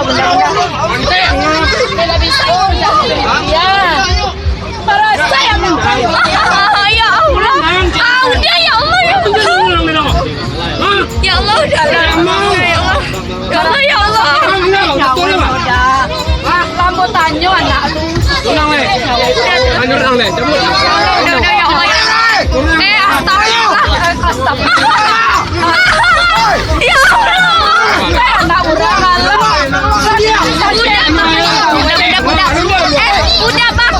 Bunda. Tidak bisa. Ya. Para saya ya Allah. Udah ya Allah ya Allah. Ya Allah udah. Ya Allah. Rambutannya anak lu. Tenang le. Anjur tenang le. Cabut. Udah ya Allah ya. Astagfirullah. Ya Allah. Anak udah kalau. Udah bang.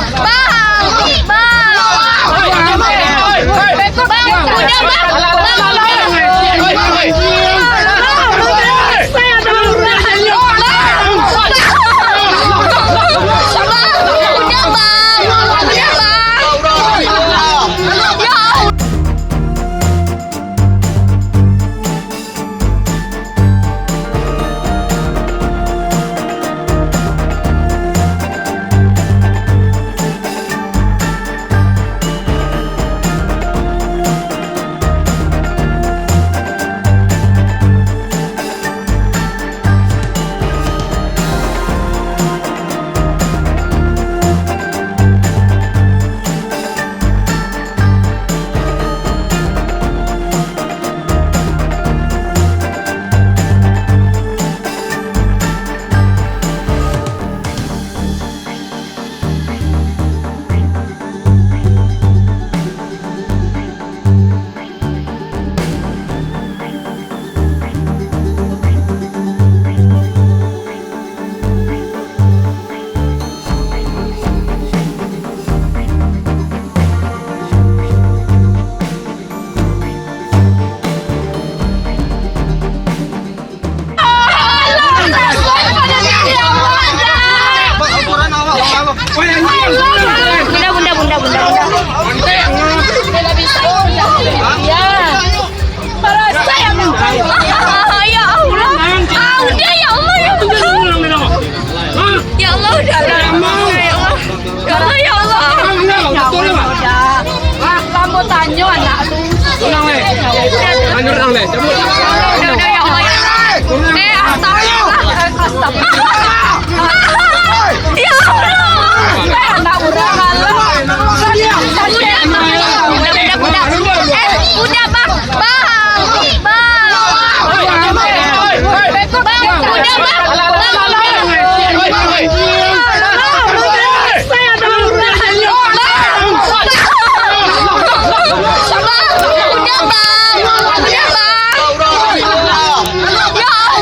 Bunda. Tidak bisa. Ya. Para saya ya Allah. Udah ya Allah ya. Ya Allah udah. Ya Allah. Rambutannya anak lu. Tenang le. Anjur tenang le. Cabut. Udah ya Allah ya. Astagfirullah. Ya Allah. Anak udah kalau.